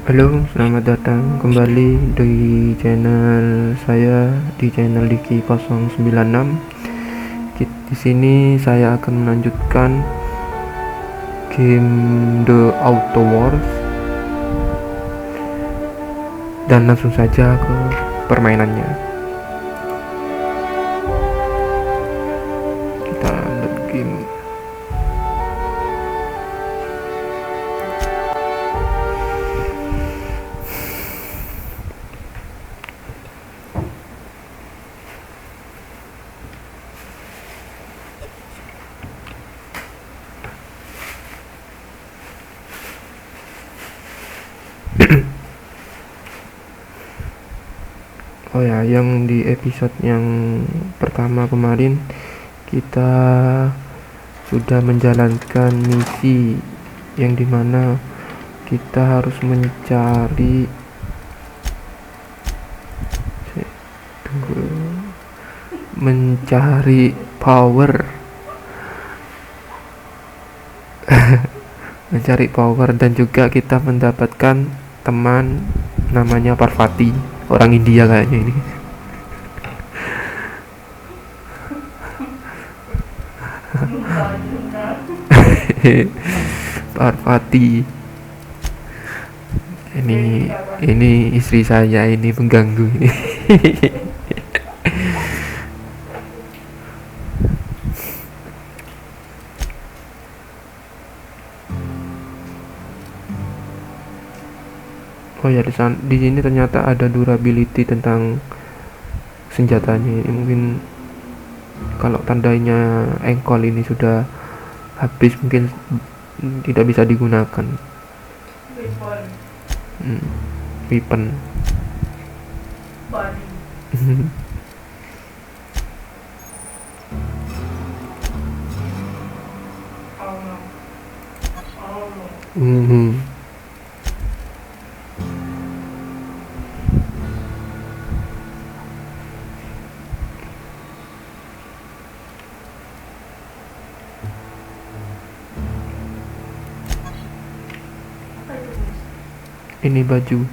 Halo, selamat datang kembali di channel saya, di channel Diki 096. Di sini saya akan melanjutkan game The Auto Wars dan langsung saja ke permainannya. Kita load game. Oh ya, yang di episode yang pertama kemarin kita sudah menjalankan misi yang dimana kita harus mencari power dan juga kita mendapatkan teman namanya Parvati, orang India kayaknya ini. Parvati ini istri saya, ini pengganggu ini. Oh ya, di sini ternyata ada durability tentang senjatanya. Mungkin kalau tandanya engkol ini sudah habis, mungkin tidak bisa digunakan. Weapon. Mhm. Ini baju,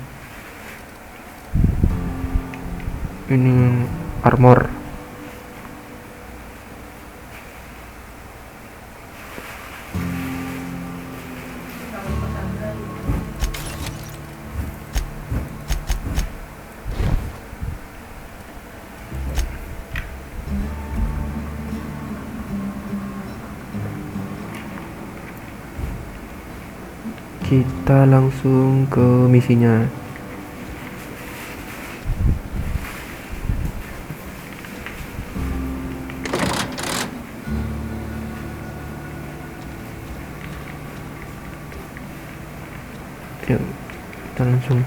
ini armor. Kita langsung ke misinya. Yuk, kita langsung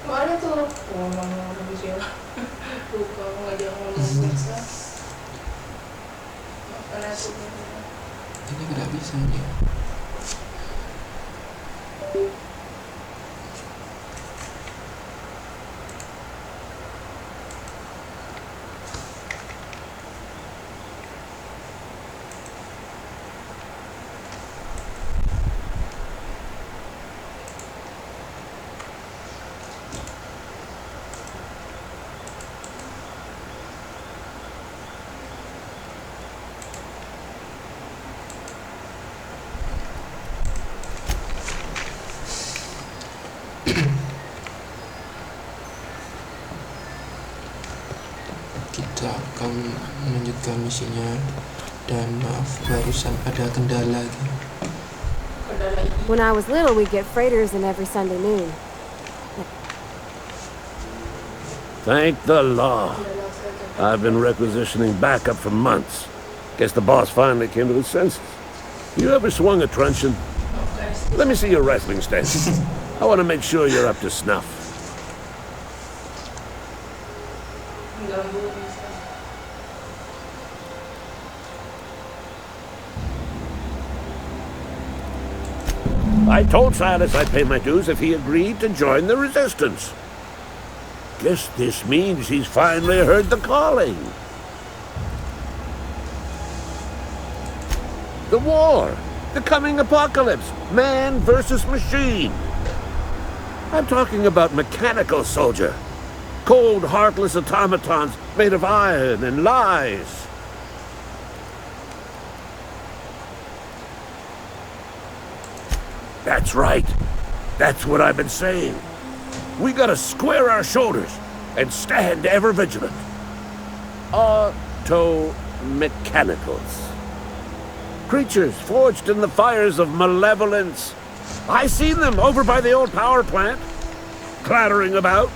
Kemarin tuh, oh mama udah bisa lupa ngajak ngomong biasa. Karena aku ini tidak bisa nih. Kita akan melanjutkan misinya, dan maaf barusan ada kendala lagi. When I was little, we'd get freighters in every Sunday noon. Thank the law. I've been requisitioning backup for months. Guess the boss finally came to his senses. You ever swung a truncheon? Let me see your wrestling stance. I want to make sure you're up to snuff. I told Silas I'd pay my dues if he agreed to join the resistance. Guess this means he's finally heard the calling. The war, the coming apocalypse, man versus machine. I'm talking about mechanical soldier, cold, heartless automatons made of iron and lies. That's right. That's what I've been saying. We gotta square our shoulders and stand ever vigilant. Auto-mechanicals. Creatures forged in the fires of malevolence. I seen them over by the old power plant, clattering about,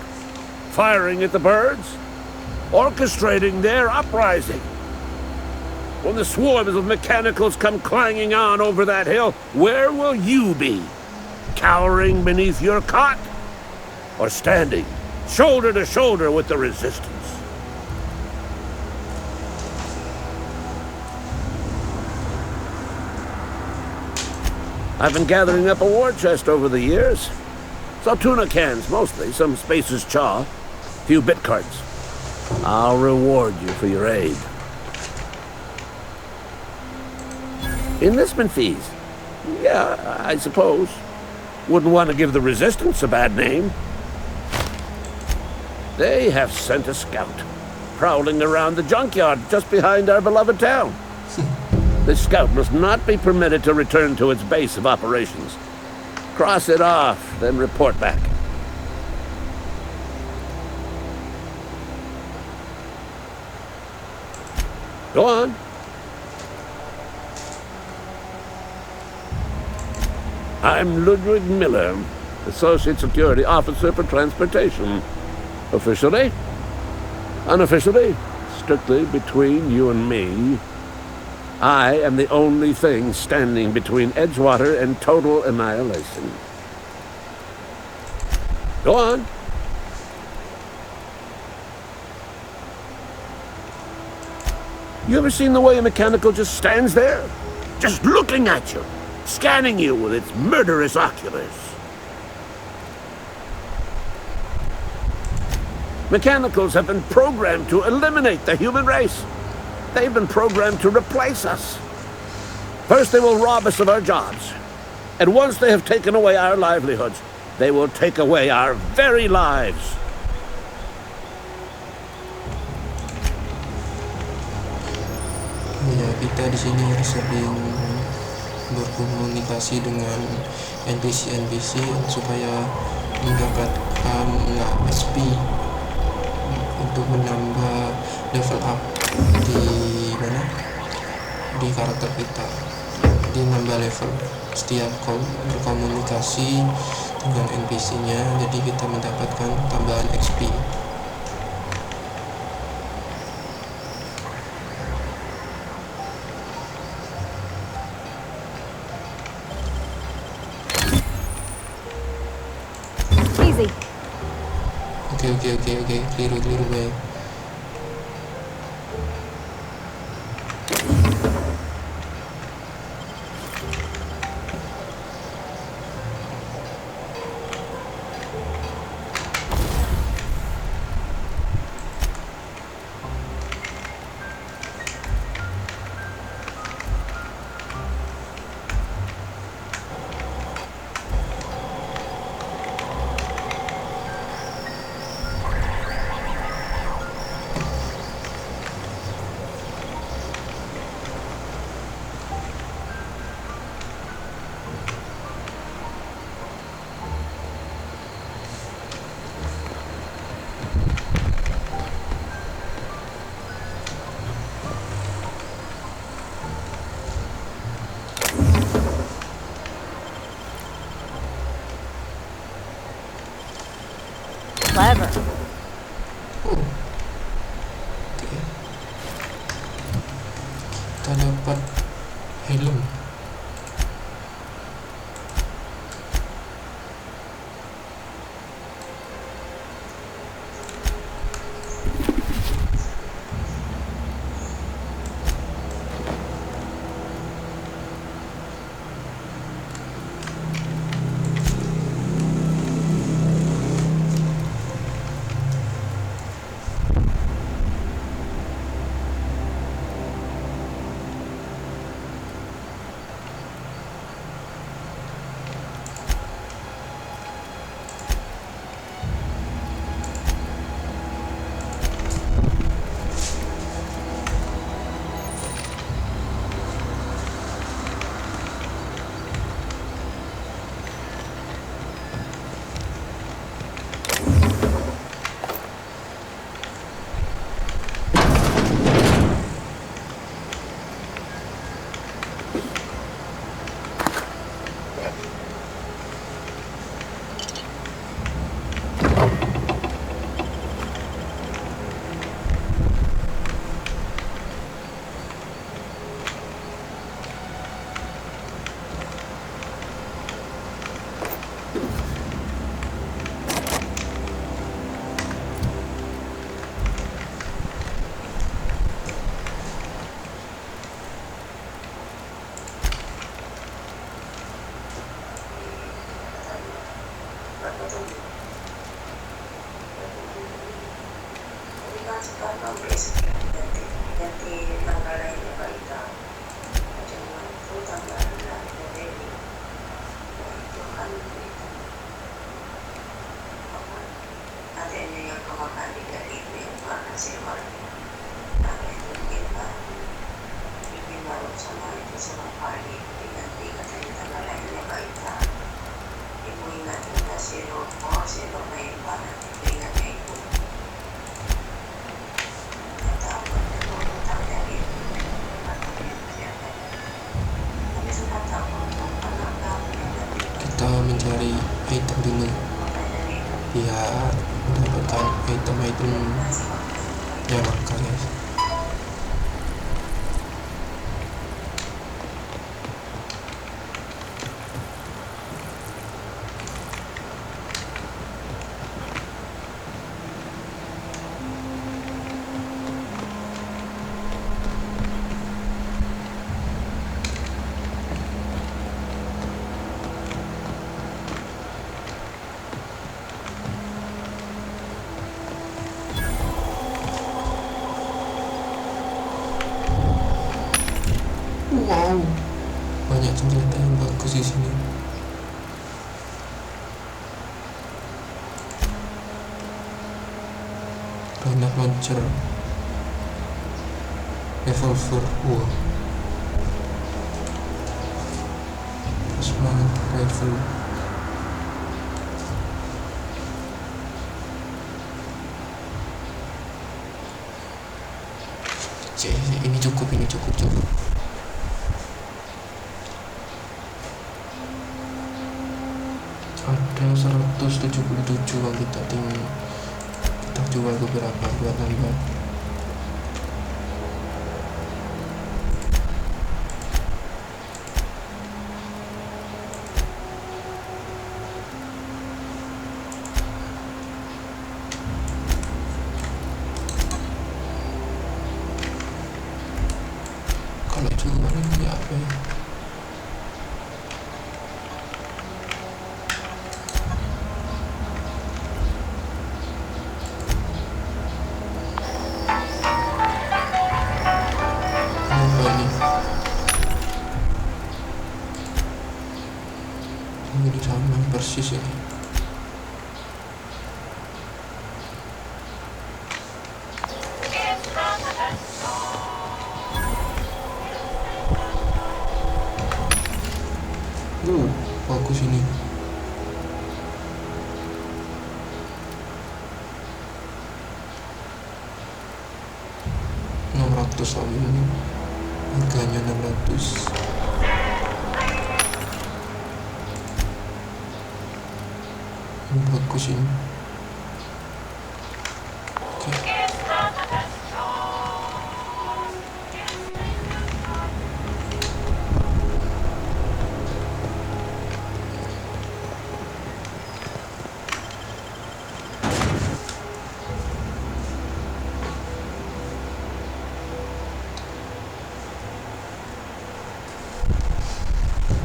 firing at the birds, orchestrating their uprising. When the swarms of mechanicals come clanging on over that hill, where will you be? Cowering beneath your cot? Or standing, shoulder to shoulder with the resistance? I've been gathering up a war chest over the years. Some tuna cans, mostly, some Spacer's chaw, few bit cards. I'll reward you for your aid. Enlistment fees? Yeah, I suppose. Wouldn't want to give the resistance a bad name. They have sent a scout, prowling around the junkyard just behind our beloved town. This scout must not be permitted to return to its base of operations. Cross it off, then report back. Go on. I'm Ludwig Miller, Associate Security Officer for Transportation. Officially, unofficially, strictly between you and me, I am the only thing standing between Edgewater and total annihilation. Go on. You ever seen the way a mechanical just stands there? Just looking at you, scanning you with its murderous oculars. Mechanicals have been programmed to eliminate the human race. They've been programmed to replace us. First, they will rob us of our jobs. And once they have taken away our livelihoods, they will take away our very lives. Ya, kita di sini sering berkomunikasi dengan NPC supaya mendapatkan XP untuk menambah level up di mana, di karakter kita. Dia nambah level setiap berkomunikasi dengan NPC-nya, jadi kita mendapatkan tambahan XP. Easy. Oke, keliru baik. Clever. Kita dapat helm. Kita mencari item dulu. Ya, mendapatkan item-item yang langka, guys. Wow, banyak senjata yang bagus di sini. Banyak launcher, revolver, wow, semangat rifle. Ini cukup. Ada 177 yang kita jual beberapa buat nambah. di sini. Bagus ini. 600 kali ini. Harganya 600. Ini bagus ini. Oke.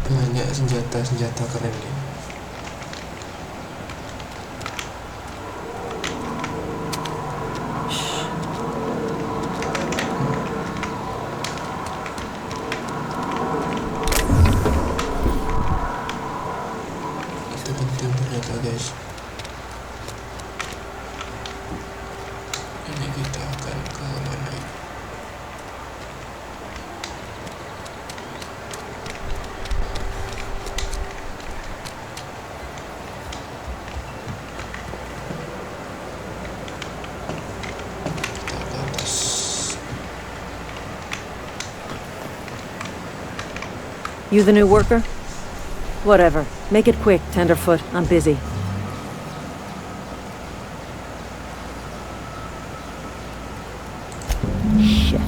Banyak senjata keren nih. Itu penting ternyata guys. Ini kita akan ke mana? You the new worker? Whatever. Make it quick, tenderfoot. I'm busy. Shit.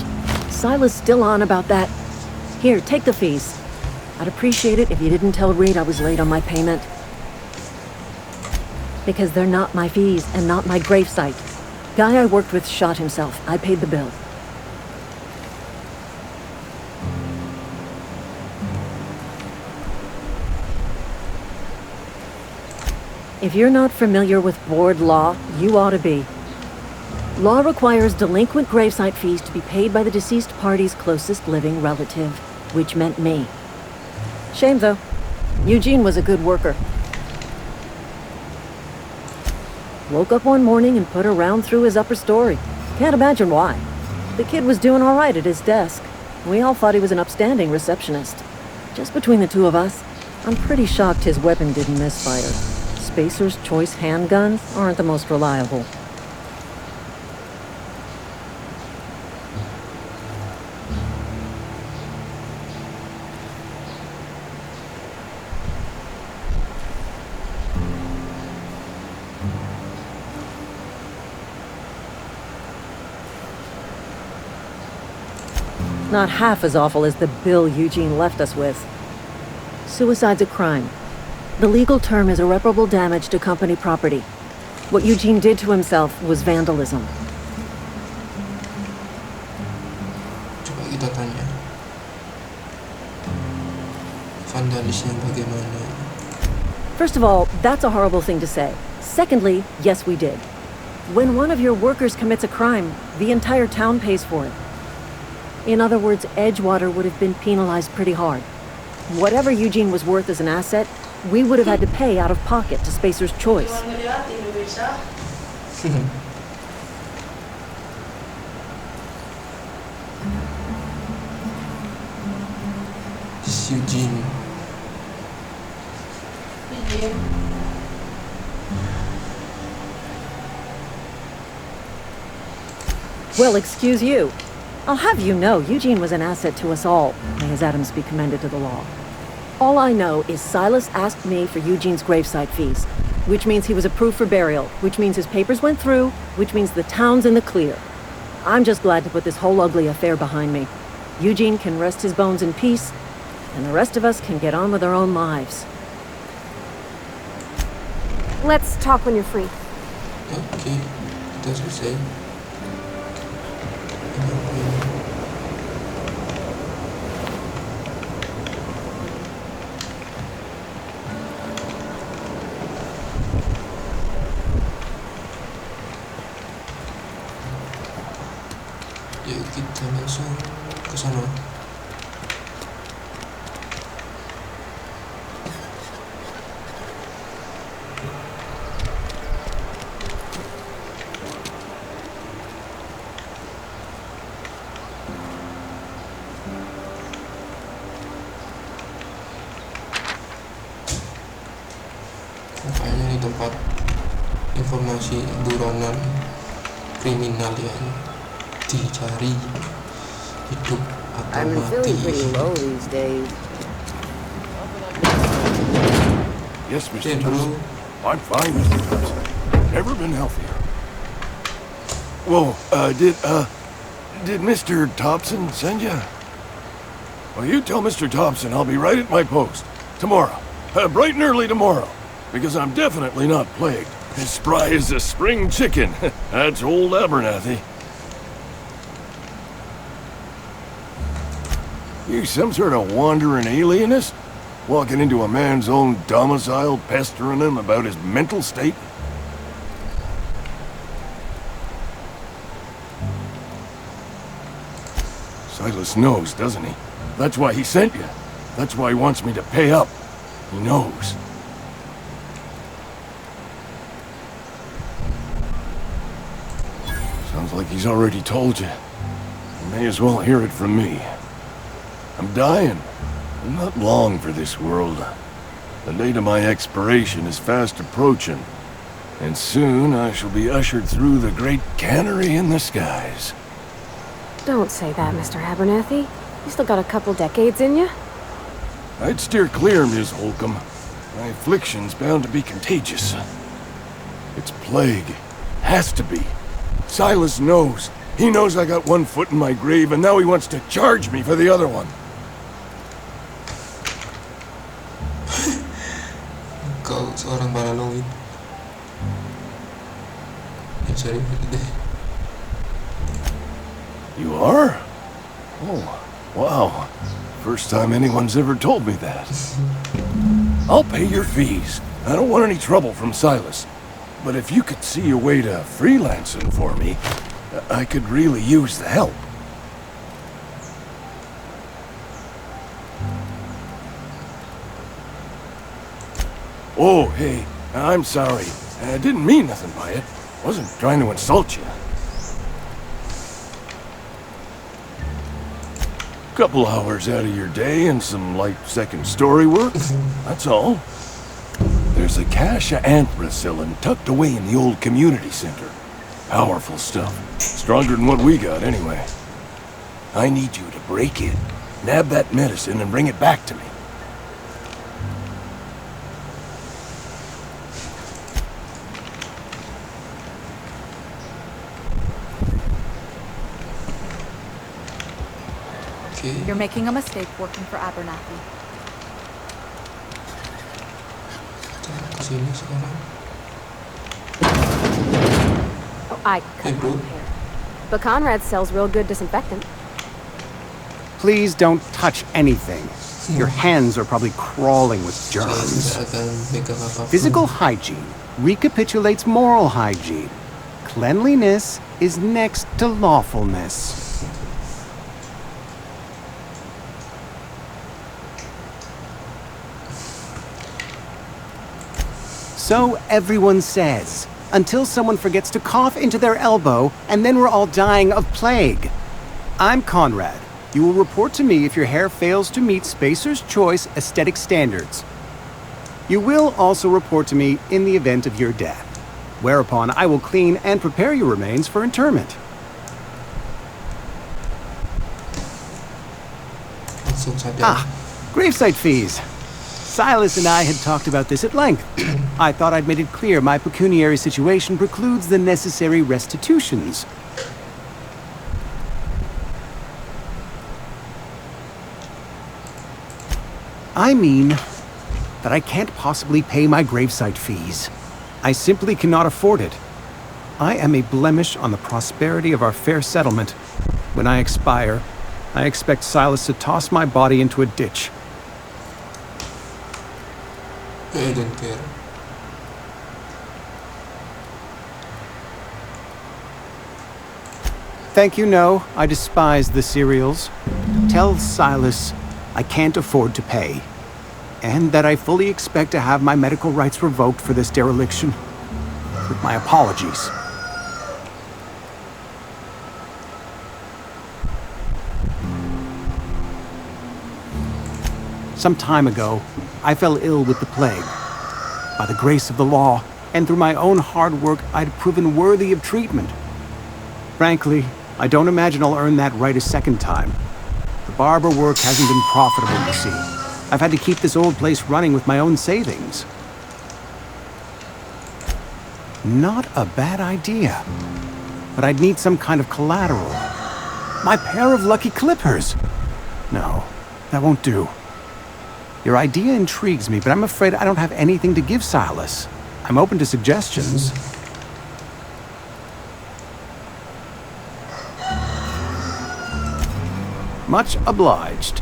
Silas still on about that. Here, take the fees. I'd appreciate it if you didn't tell Reed I was late on my payment. Because they're not my fees and not my gravesite. Guy I worked with shot himself. I paid the bill. If you're not familiar with board law, you ought to be. Law requires delinquent gravesite fees to be paid by the deceased party's closest living relative, which meant me. Shame, though. Eugene was a good worker. Woke up one morning and put a round through his upper story. Can't imagine why. The kid was doing all right at his desk. We all thought he was an upstanding receptionist. Just between the two of us, I'm pretty shocked his weapon didn't misfire. Spacer's choice handguns aren't the most reliable. Not half as awful as the bill Eugene left us with. Suicide's a crime. The legal term is irreparable damage to company property. What Eugene did to himself was vandalism. Coba kita tanya. Vandalisnya bagaimana? First of all, that's a horrible thing to say. Secondly, yes, we did. When one of your workers commits a crime, the entire town pays for it. In other words, Edgewater would have been penalized pretty hard. Whatever Eugene was worth as an asset, we would have had to pay out of pocket to Spacer's choice. Cuma ngeliat Indonesia. This Eugene. Izin. Well, excuse you. I'll have you know, Eugene was an asset to us all. May his atoms be commended to the law. All I know is Silas asked me for Eugene's gravesite fees, which means he was approved for burial, which means his papers went through, which means the town's in the clear. I'm just glad to put this whole ugly affair behind me. Eugene can rest his bones in peace, and the rest of us can get on with our own lives. Let's talk when you're free. Oke, kita selesai. Yuk kita langsung ke sana. informasi buronan kriminal yang dicari, hidup atau I've been mati. feeling pretty low these days. Yes, Mr. Okay, bro. Thompson. I'm fine, Mr. Thompson. Never been healthier. Whoa, did Mr. Thompson send you? Well, you tell Mr. Thompson I'll be right at my post. Tomorrow. Bright and early tomorrow. Because I'm definitely not plagued. As spry as a spring chicken. That's old Abernathy. You some sort of wandering alienist? Walking into a man's own domicile, pestering him about his mental state? Silas knows, doesn't he? That's why he sent you. That's why he wants me to pay up. He knows. Sounds like he's already told you. You may as well hear it from me. I'm dying. I'm not long for this world. The date of my expiration is fast approaching. And soon I shall be ushered through the great cannery in the skies. Don't say that, Mr. Abernathy. You still got a couple decades in you. I'd steer clear, Ms. Holcomb. My affliction's bound to be contagious. It's plague. Has to be. Silas knows. He knows I got one foot in my grave, and now he wants to charge me for the other one. Kau seorang paranoid. Ya, sorry, deh. You are? Oh, wow. First time anyone's ever told me that. I'll pay your fees. I don't want any trouble from Silas. But if you could see a way to freelancing for me, I could really use the help. Oh, hey, I'm sorry. I didn't mean nothing by it. Wasn't trying to insult you. Couple hours out of your day and some light second story work. That's all. There's a cache of anthracillin tucked away in the old community center. Powerful stuff. Stronger than what we got, anyway. I need you to break it, nab that medicine, and bring it back to me. Okay. You're making a mistake working for Abernathy. Kita kesini sekarang. Oh, I Hey, cut bro. my hair. But Conrad sells real good disinfectant. Please don't touch anything. Your hands are probably crawling with Saya germs. tidak akan pegang apapun. Physical hygiene recapitulates moral hygiene. Cleanliness is next to lawfulness. So everyone says, until someone forgets to cough into their elbow, and then we're all dying of plague. I'm Conrad. You will report to me if your hair fails to meet Spacer's Choice aesthetic standards. You will also report to me in the event of your death, whereupon I will clean and prepare your remains for interment. Langsung saja. Ah, gravesite fees. Silas and I had talked about this at length. I thought I'd made it clear my pecuniary situation precludes the necessary restitutions. I mean that I can't possibly pay my gravesite fees. I simply cannot afford it. I am a blemish on the prosperity of our fair settlement. When I expire, I expect Silas to toss my body into a ditch. I don't care. Thank you, no. I despise the cereals. Tell Silas I can't afford to pay, and that I fully expect to have my medical rights revoked for this dereliction. With my apologies. Some time ago, I fell ill with the plague. By the grace of the law, and through my own hard work, I'd proven worthy of treatment. Frankly, I don't imagine I'll earn that right a second time. The barber work hasn't been profitable, you see. I've had to keep this old place running with my own savings. Not a bad idea. But I'd need some kind of collateral. My pair of lucky clippers! No, that won't do. Your idea intrigues me, but I'm afraid I don't have anything to give Silas. I'm open to suggestions. Much obliged.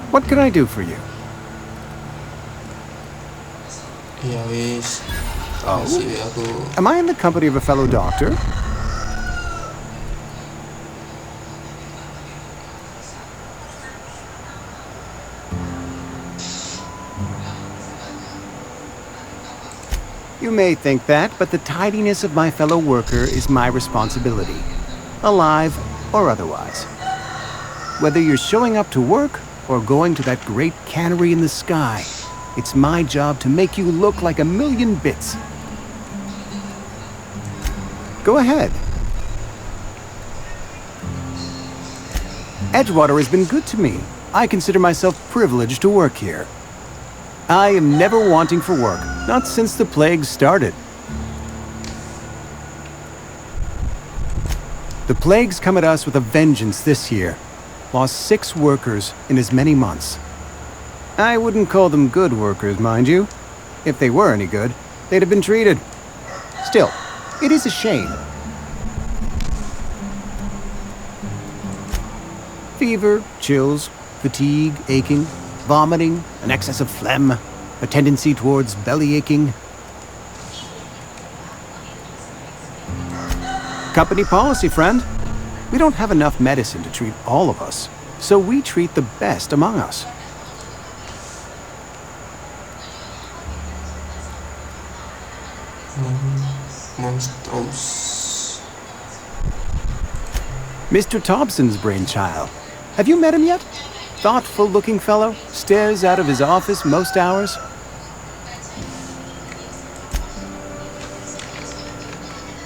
What can I do for you? Ya wis. Oh? Kasih aku. Am I in the company of a fellow doctor? You may think that, but the tidiness of my fellow worker is my responsibility, alive or otherwise. Whether you're showing up to work or going to that great cannery in the sky, it's my job to make you look like a million bits. Go ahead. Edgewater has been good to me. I consider myself privileged to work here. I am never wanting for work, not since the plague started. The plague's come at us with a vengeance this year. Lost 6 workers in as many months. I wouldn't call them good workers, mind you. If they were any good, they'd have been treated. Still, it is a shame. Fever, chills, fatigue, aching, vomiting, an excess of phlegm, a tendency towards belly aching. Company policy, friend. We don't have enough medicine to treat all of us, so we treat the best among us. Monstrous. Mr. Thompson's brainchild. Have you met him yet? Thoughtful-looking fellow, stares out of his office most hours.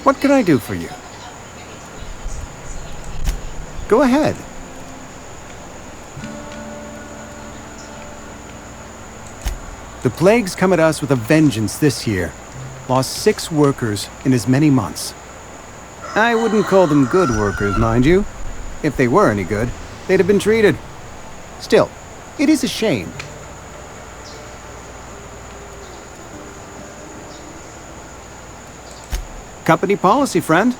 What can I do for you? Go ahead. The plague's come at us with a vengeance this year. Lost 6 workers in as many months. I wouldn't call them good workers, mind you. If they were any good, they'd have been treated. Still, it is a shame. Company policy, friend.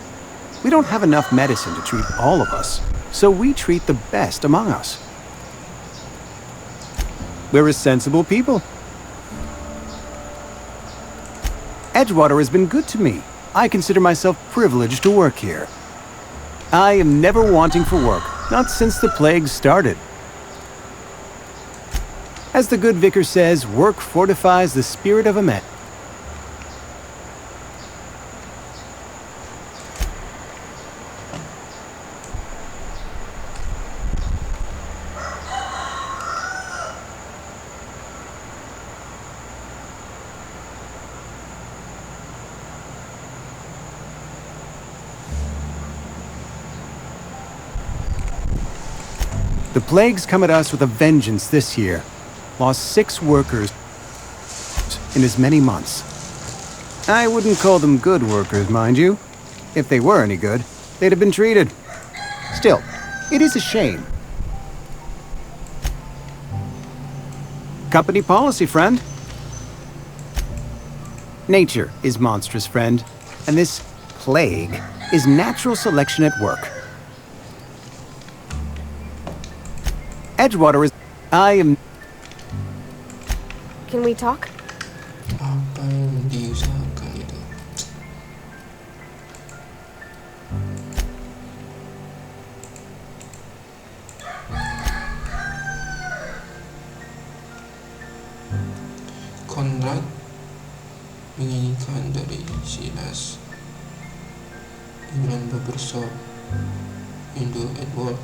We don't have enough medicine to treat all of us, so we treat the best among us. We're a sensible people. Edgewater has been good to me. I consider myself privileged to work here. I am never wanting for work, not since the plague started. As the good vicar says, work fortifies the spirit of a man. The plague's come at us with a vengeance this year. Lost 6 workers in as many months. I wouldn't call them good workers, mind you. If they were any good, they'd have been treated. Still, it is a shame. Company policy, friend. Nature is monstrous, friend, and this plague is natural selection at work. Edgewater is... I am... Can we talk? Apa yang diusahakan itu? Konrad menginginkan dari Silas ingin bersop Indo Edward.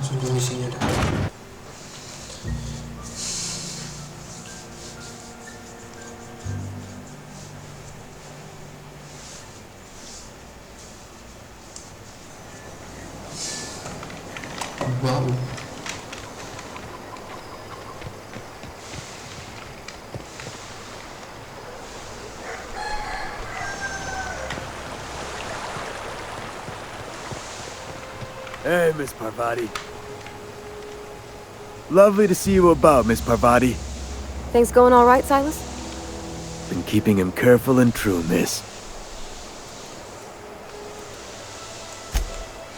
langsung ke misinya dah. Wow. Hey, Miss Parvati. Lovely to see you about, Miss Parvati. Things going all right, Silas? Been keeping him careful and true, miss.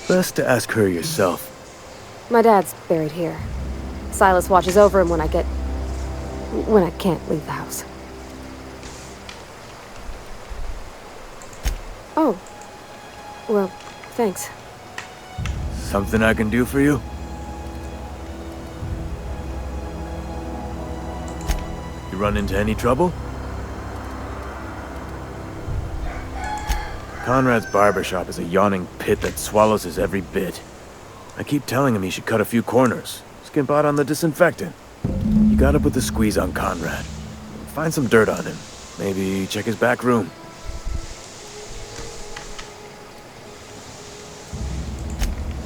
Best to ask her yourself. My dad's buried here. Silas watches over him when I can't leave the house. Oh. Well, thanks. Something I can do for you? You run into any trouble? Conrad's barbershop is a yawning pit that swallows his every bit. I keep telling him he should cut a few corners, skimp out on the disinfectant. You gotta put the squeeze on Conrad. Find some dirt on him. Maybe check his back room.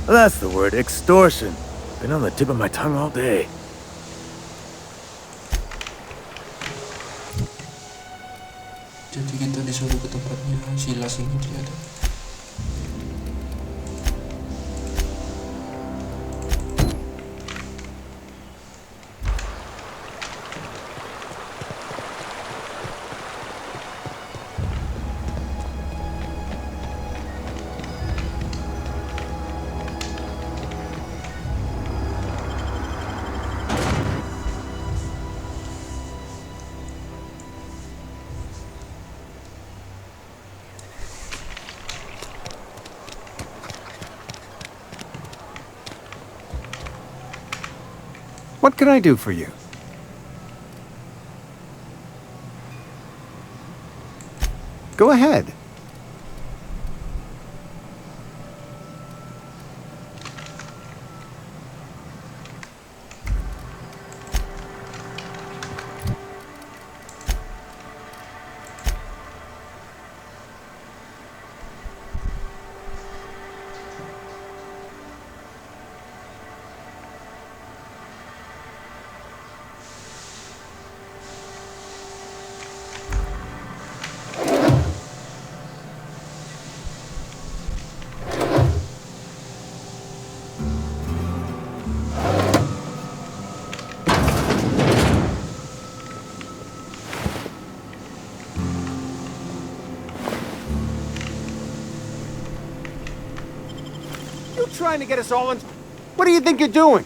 That's the word, extortion. Been on the tip of my tongue all day. Jadi kita disuruh ke tempatnya Silas ini dia ada. What can I do for you? Go ahead. You trying to get us all in... What do you think you're doing?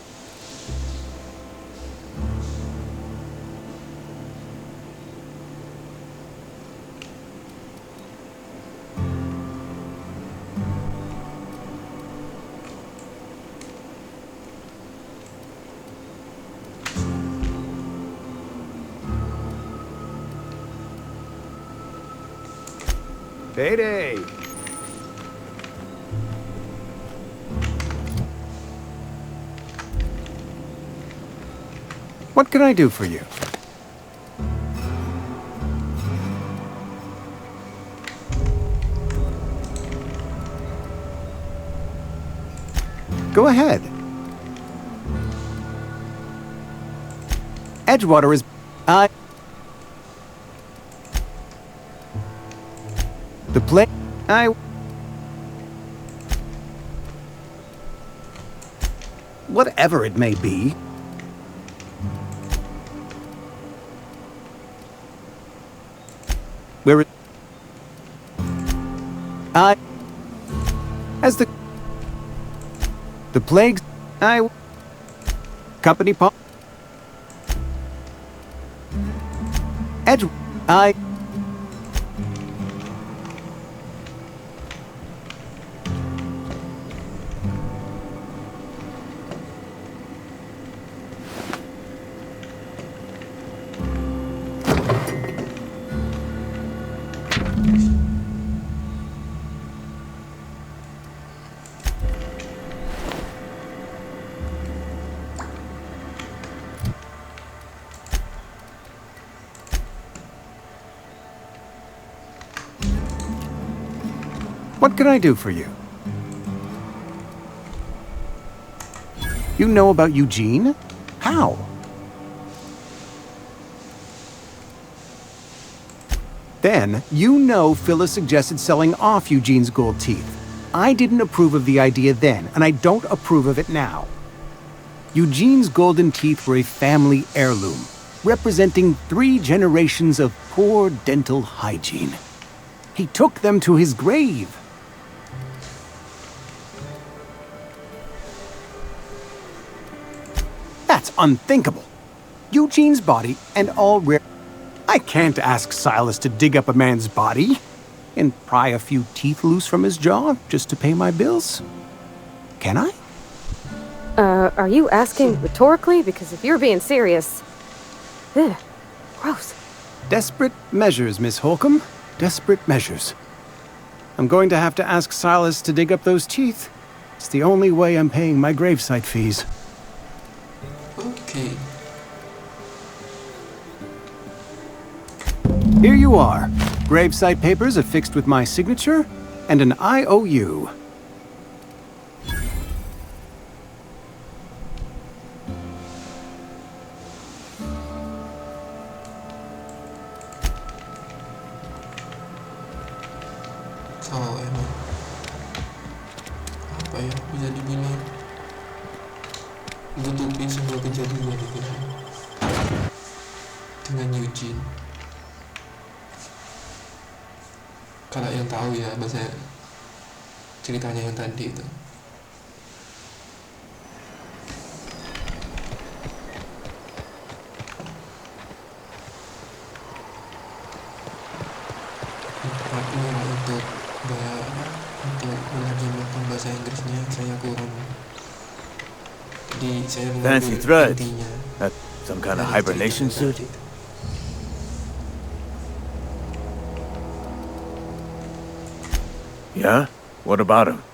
Payday! What can I do for you? Go ahead. Edgewater is... The play... Whatever it may be. Where it... As the... The plagues... Company pop... Edge... What can I do for you? You know about Eugene? How? Then, you know Phyllis suggested selling off Eugene's gold teeth. I didn't approve of the idea then, and I don't approve of it now. Eugene's golden teeth were a family heirloom, representing 3 generations of poor dental hygiene. He took them to his grave. That's unthinkable. Eugene's body and all rare... I can't ask Silas to dig up a man's body and pry a few teeth loose from his jaw just to pay my bills. Can I? Are you asking rhetorically? Because if you're being serious... Ugh, gross. Desperate measures, Miss Holcomb. Desperate measures. I'm going to have to ask Silas to dig up those teeth. It's the only way I'm paying my gravesite fees. Oke. Here you are. Gravesite papers affixed with my signature and an IOU. Oh, emang apa ya, bisa dibilang nutupin semua kejadian itu dengan Eugene. Kalau yang tahu ya, bahasa ceritanya yang tadi itu. Partner untuk untuk belajar makan bahasa Inggrisnya saya kurang. Jadi saya Fancy mengambil threads. intinya That some kind of dari hibernation cerita suit? tadi itu. Yeah? What about him?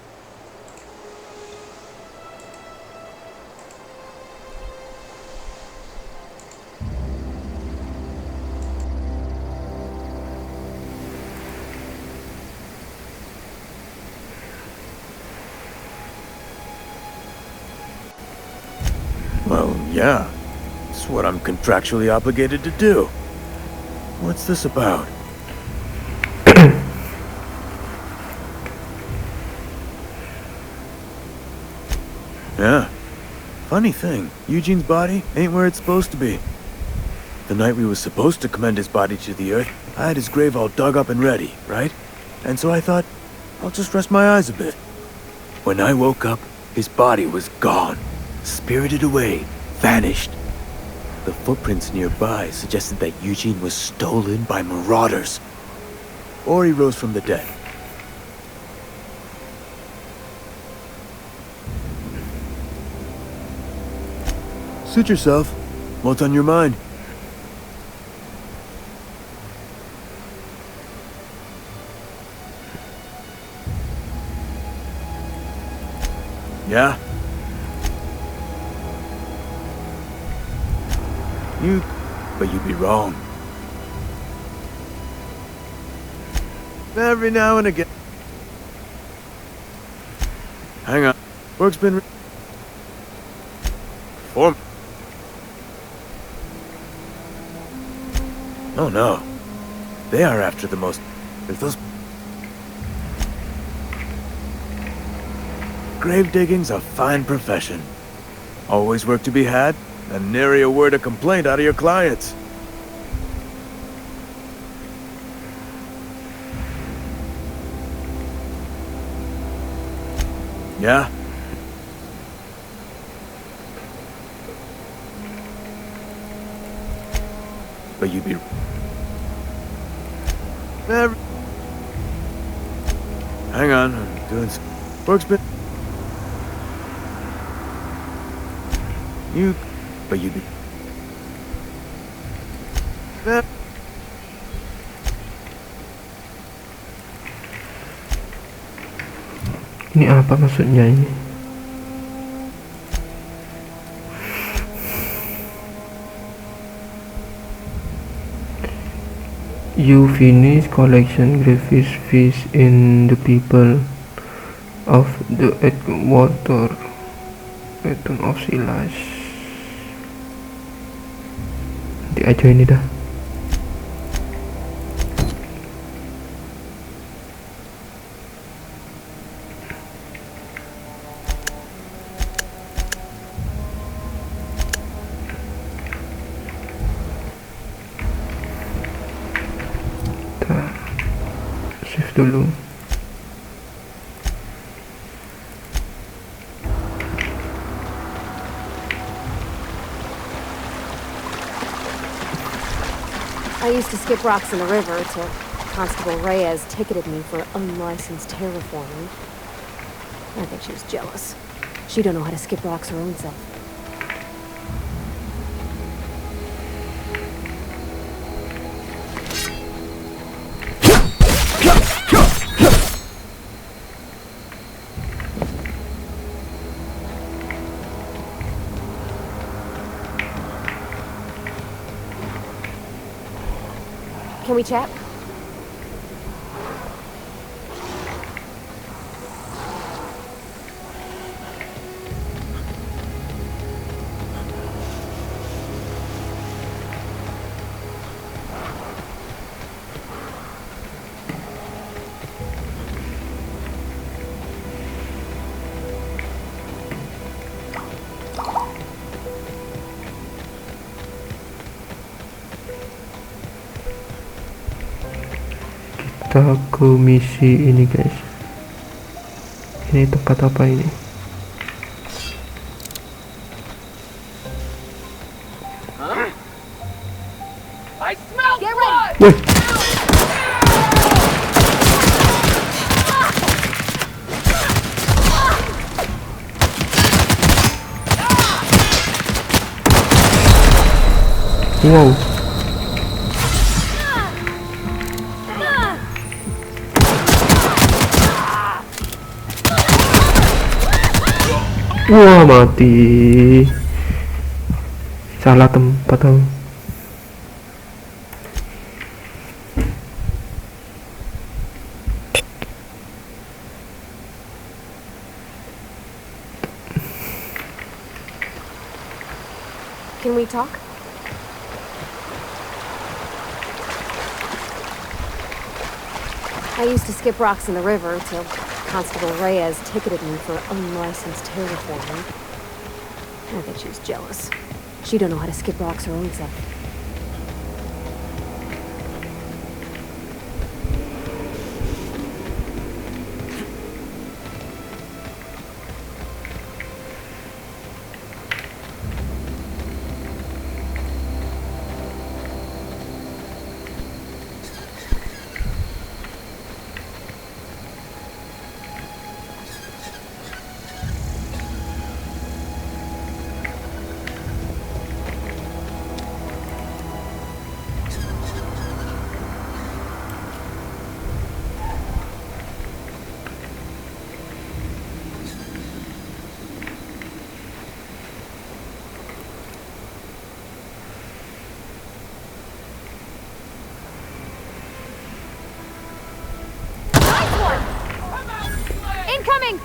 Well, yeah. It's what I'm contractually obligated to do. What's this about? Yeah. Funny thing, Eugene's body ain't where it's supposed to be. The night we was supposed to commend his body to the earth, I had his grave all dug up and ready, right? And so I thought, I'll just rest my eyes a bit. When I woke up, his body was gone. Spirited away, vanished. The footprints nearby suggested that Eugene was stolen by marauders. Or he rose from the dead. Suit yourself. What's on your mind? Yeah? But you'd be wrong. Every now and again. Hang on. Work's been form. Oh no. They are after the most. If those grave digging's a fine profession. Always work to be had, and nary a word of complaint out of your clients. Yeah? But you'd be... Hang on, I'm doing some... Work's been... But you'd be... Ini apa maksudnya ini? You finish collection graphics fish in the people of the water pattern of silas. Nanti aja ini dah. Save dulu. I used to skip rocks in the river till Constable Reyes ticketed me for unlicensed terraforming. I think she was jealous. She don't know how to skip rocks her own self. Can we chat? Kita ke misi ini guys. Ini tempat apa ini? Wih. Wow. Wah, mati. Salah tempat tau. Can we talk? I used to skip rocks in the river till Constable Reyes ticketed me for unlicensed terraforming. I think she was jealous. She don't know how to skip rocks her own self. Incoming!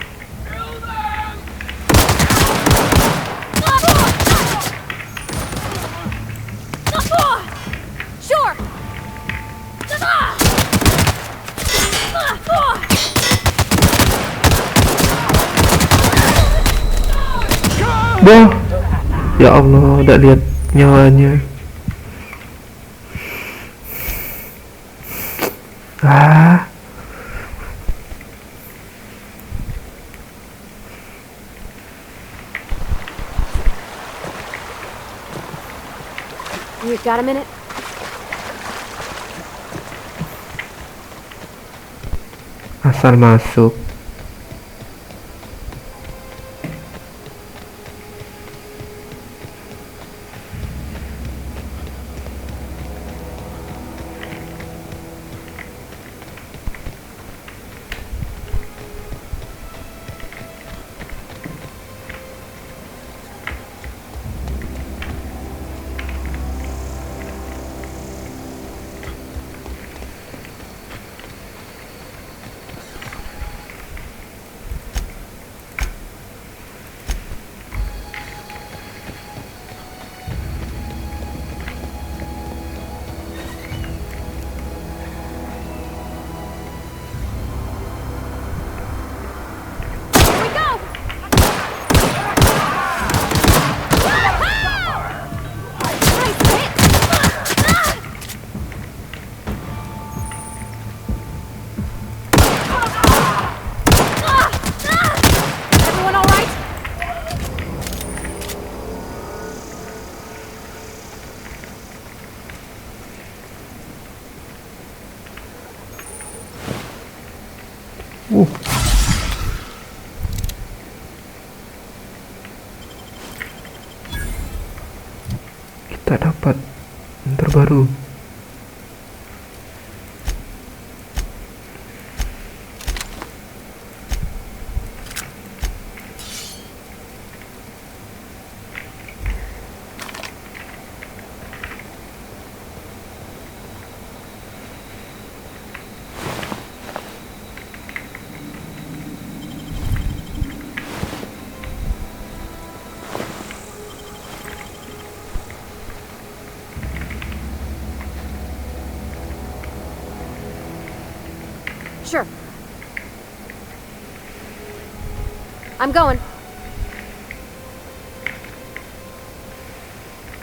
Sure! Wah. Ya Allah, udah lihat nyawanya. Ah. You got a minute? Asal masuk. Kita dapat terbaru. Sure. I'm going.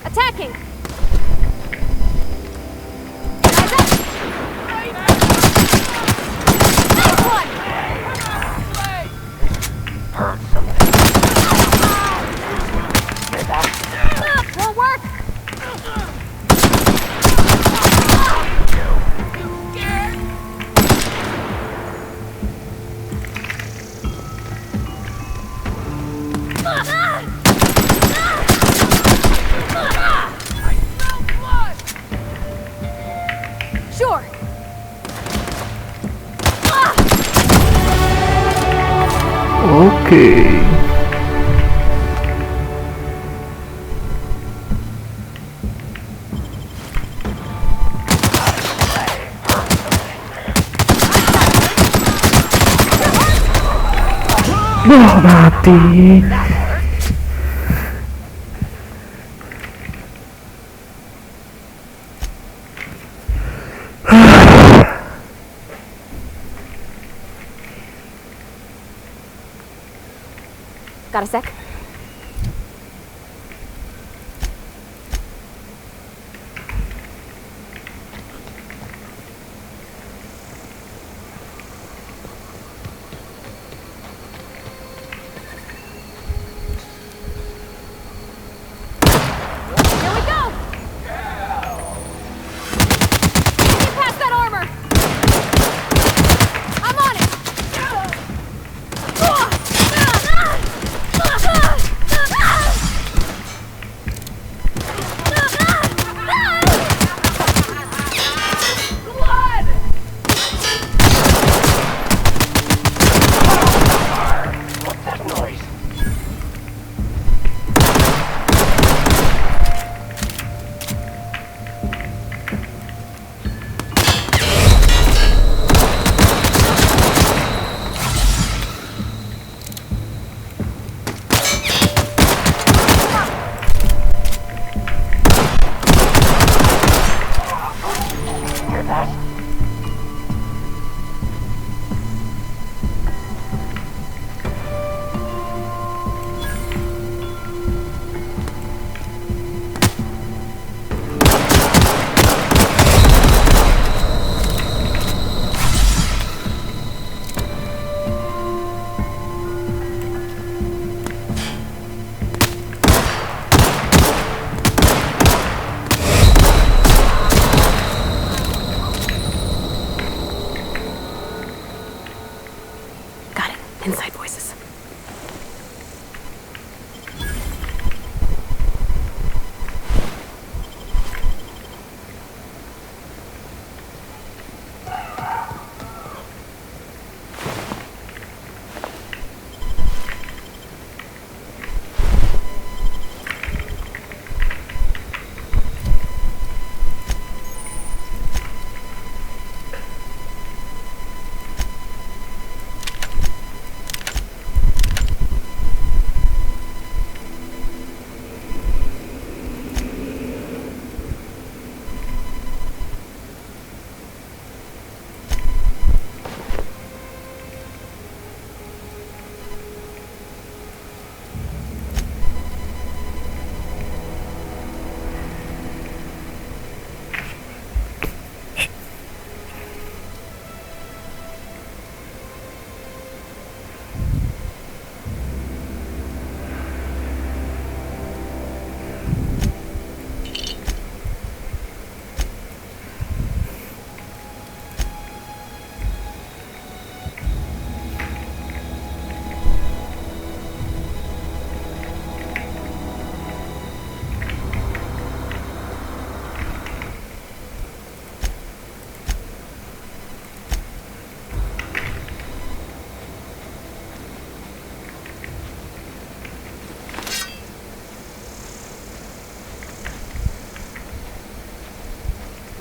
Attacking! Eyes up! Nice one! Won't work! Sure. Oke. Wah, mati. Got a sec? Here we go! Get past that armor! I'm on it! Inside voices.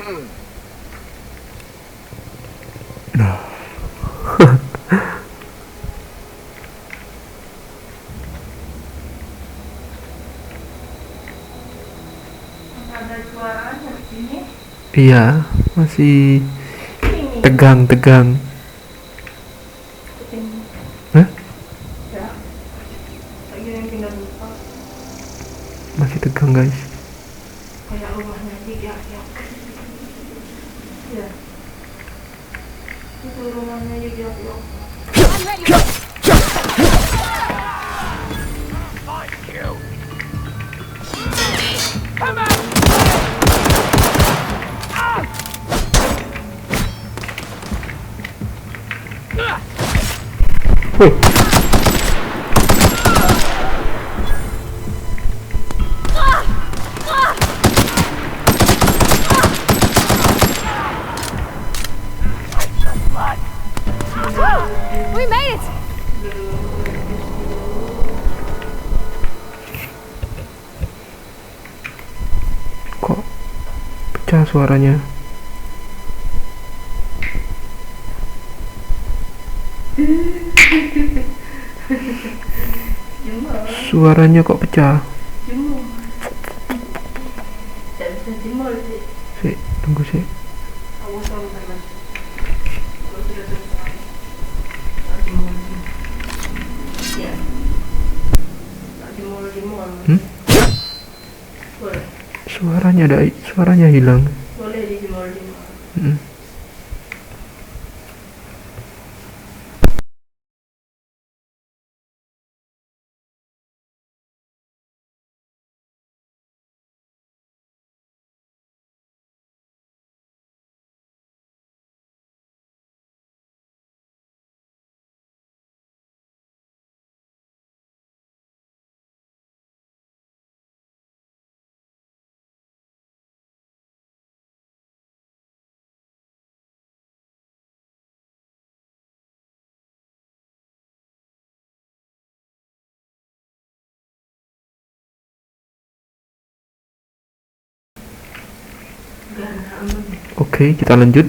Ada suara di sini. Iya, masih tegang-tegang. Hah? Ya. Lagi yang tinggal lupa. Masih tegang guys. Kayak rumahnya ya. Ya. Itu rumahnya ya. We made it! Kok pecah suaranya? Suaranya kok pecah? Sik, tunggu sih. Suaranya hilang. Oke, kita lanjut.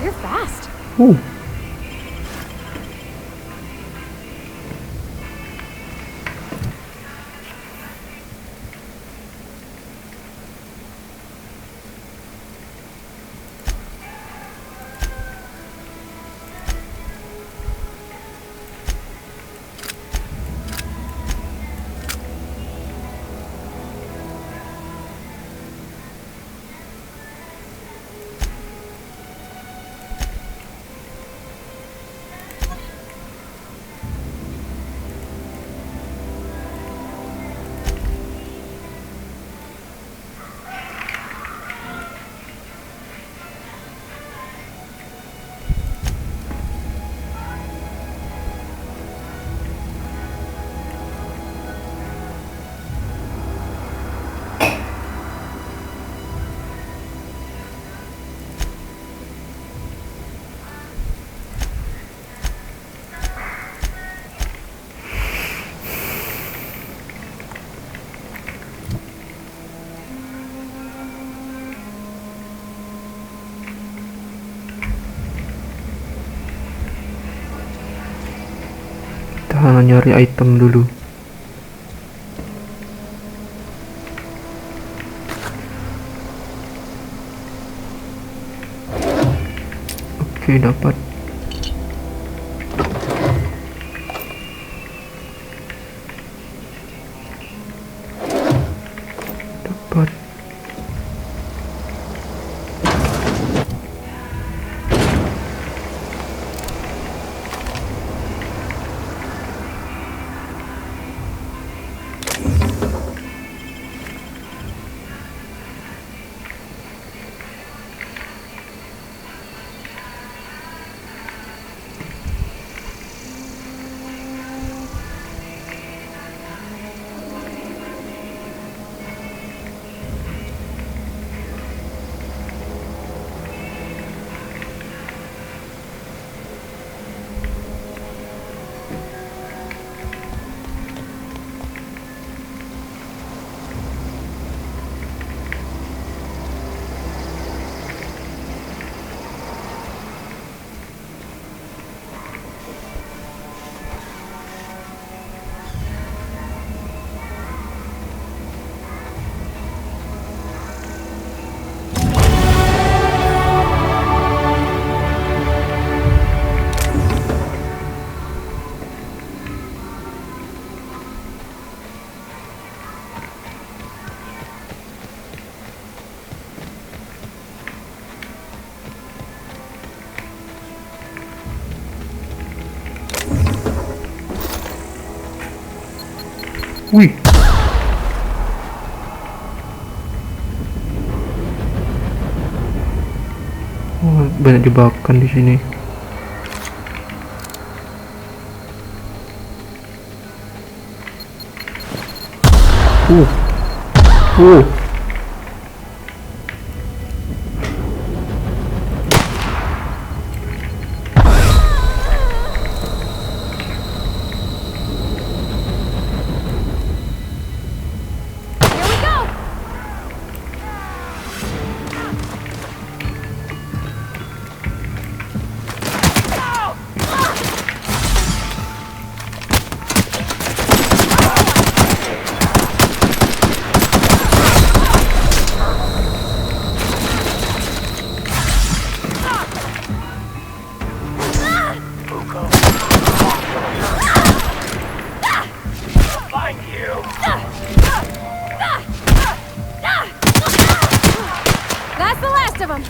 You're fast. nyari item dulu. Oke, dapat. Dapat. Wih. Wah, banyak jebakan di sini. Uh. That's the last of them.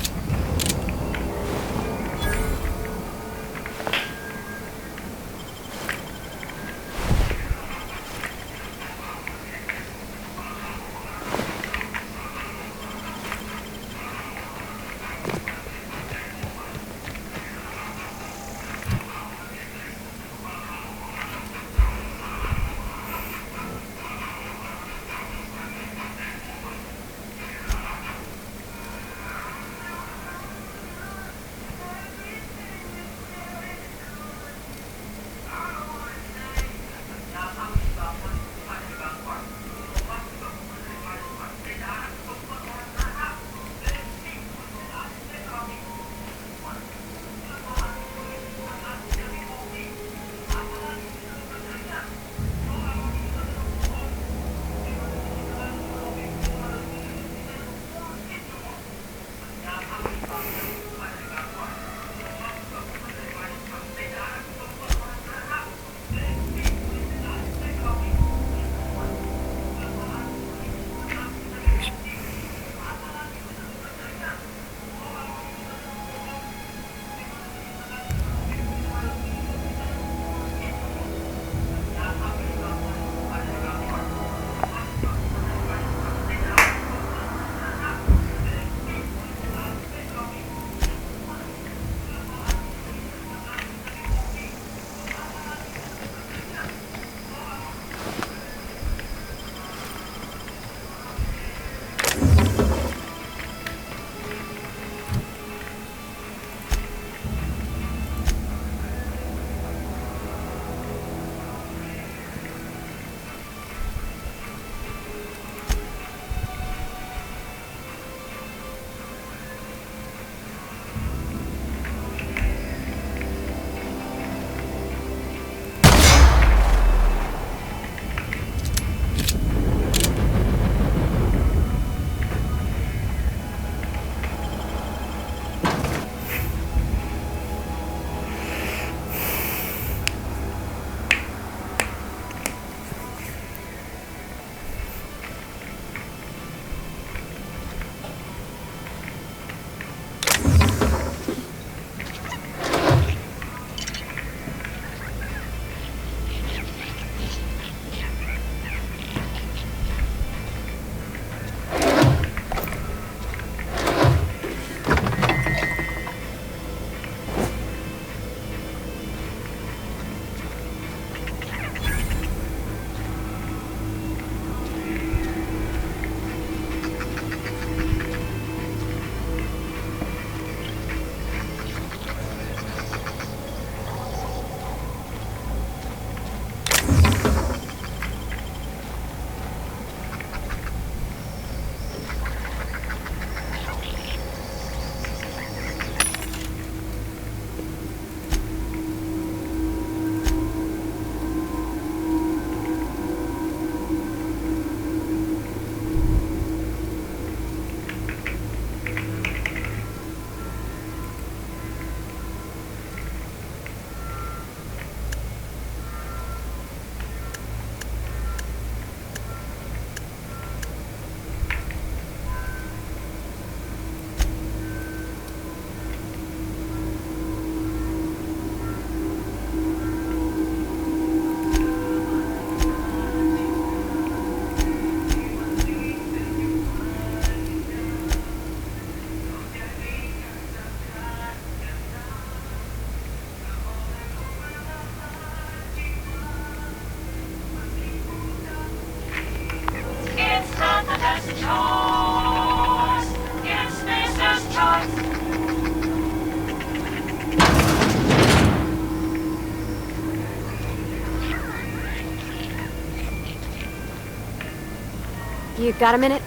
You got a minute?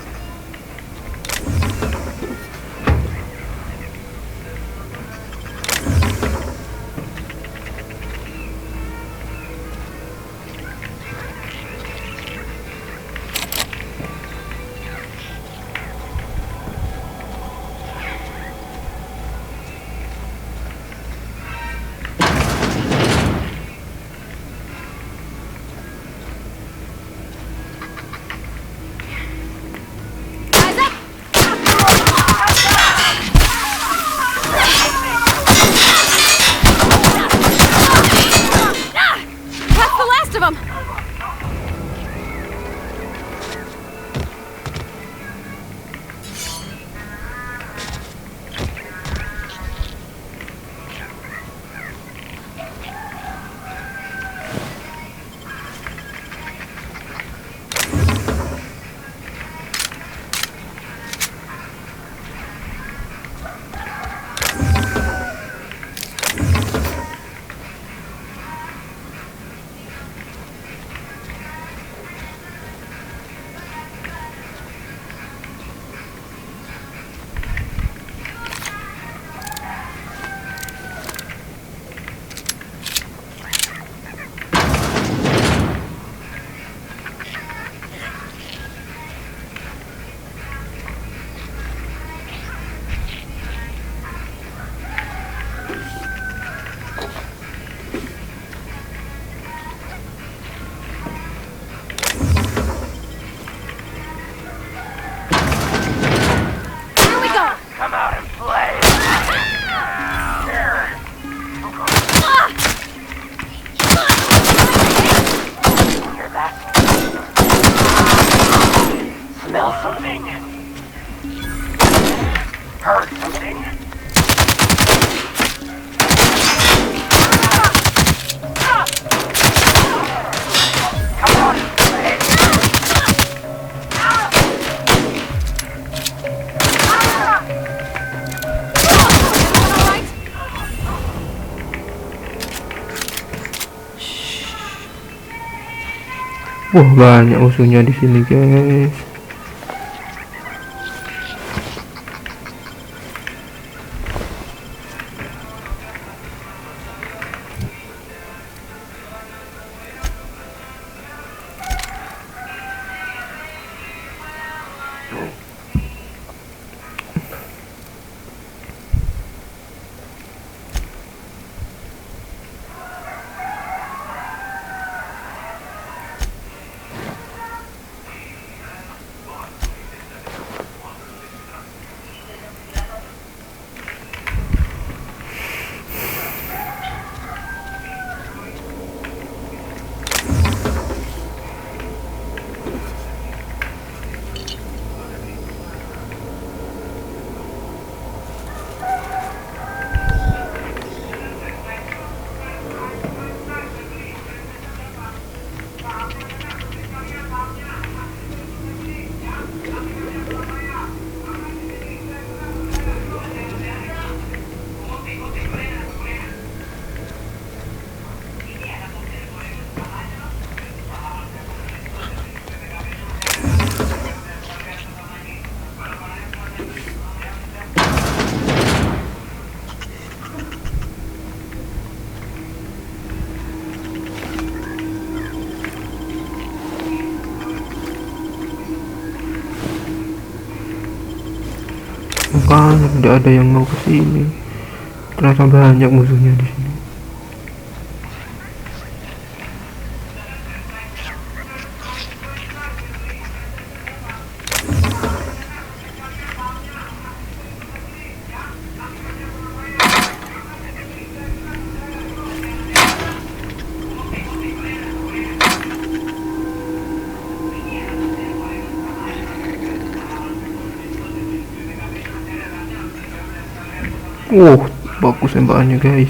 Wah, banyak musuhnya di sini, guys. Makanya tidak ada yang mau kesini. Terasa banyak musuhnya di sini. Bagus tembakannya, guys.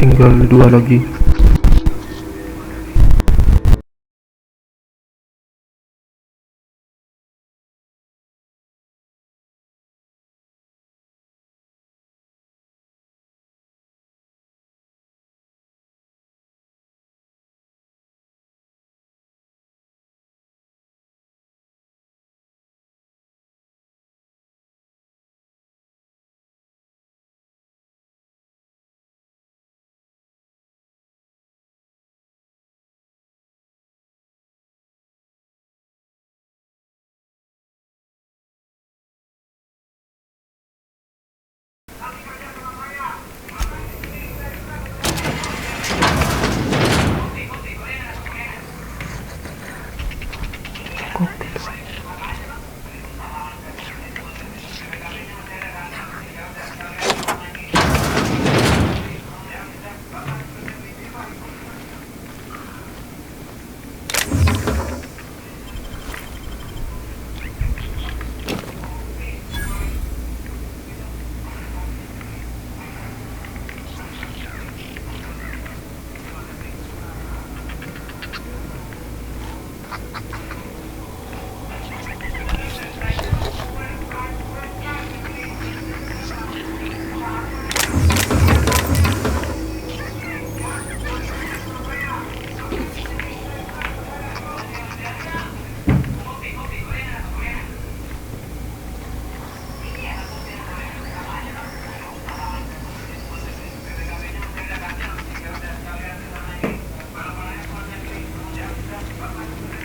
tinggal 2 lagi.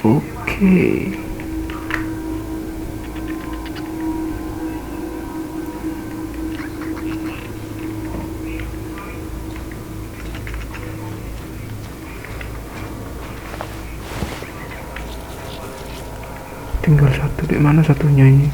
Oke. Tinggal satu, di mana satunya ini?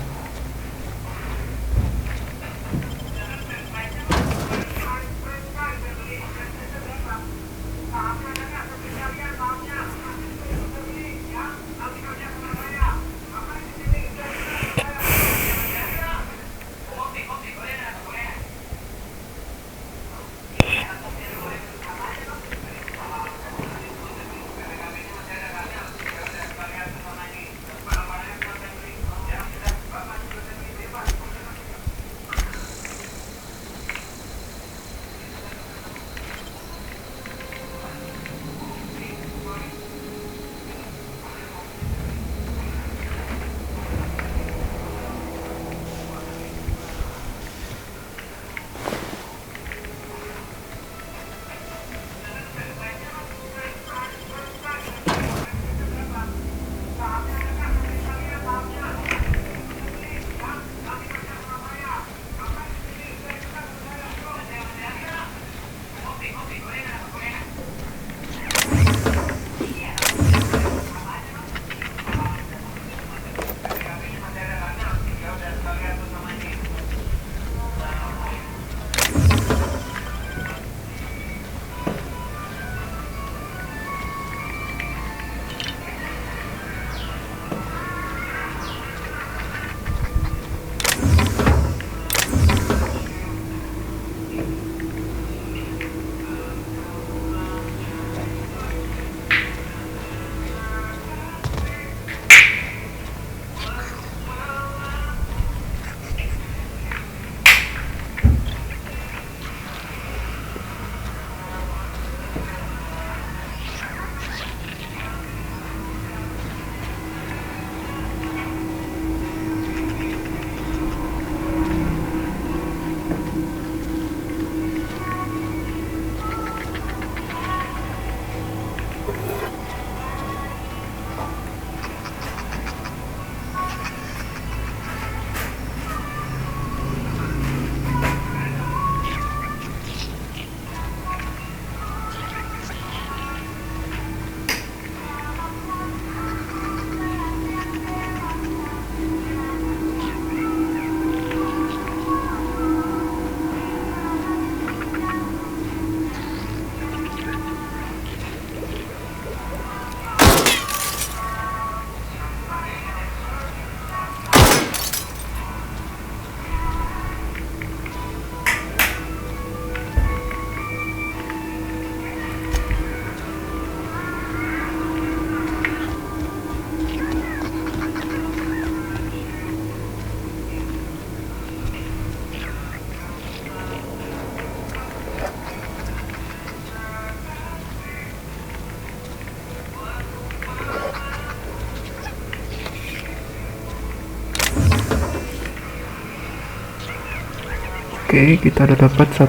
Oke, kita udah dapat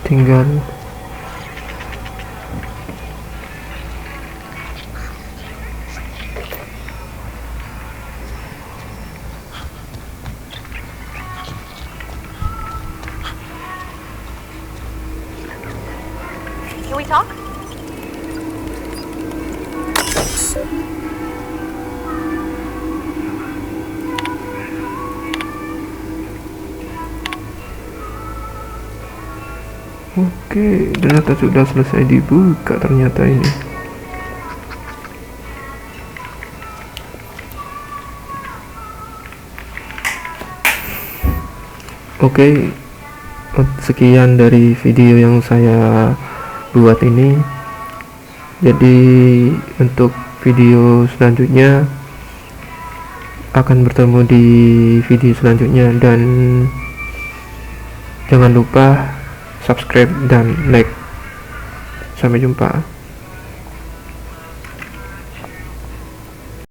tinggal Can we talk? Oke, ternyata sudah selesai dibuka ternyata ini. Oke, sekian dari video yang saya buat ini. Jadi untuk video selanjutnya akan bertemu di video selanjutnya, dan jangan lupa subscribe dan like. Sampai jumpa.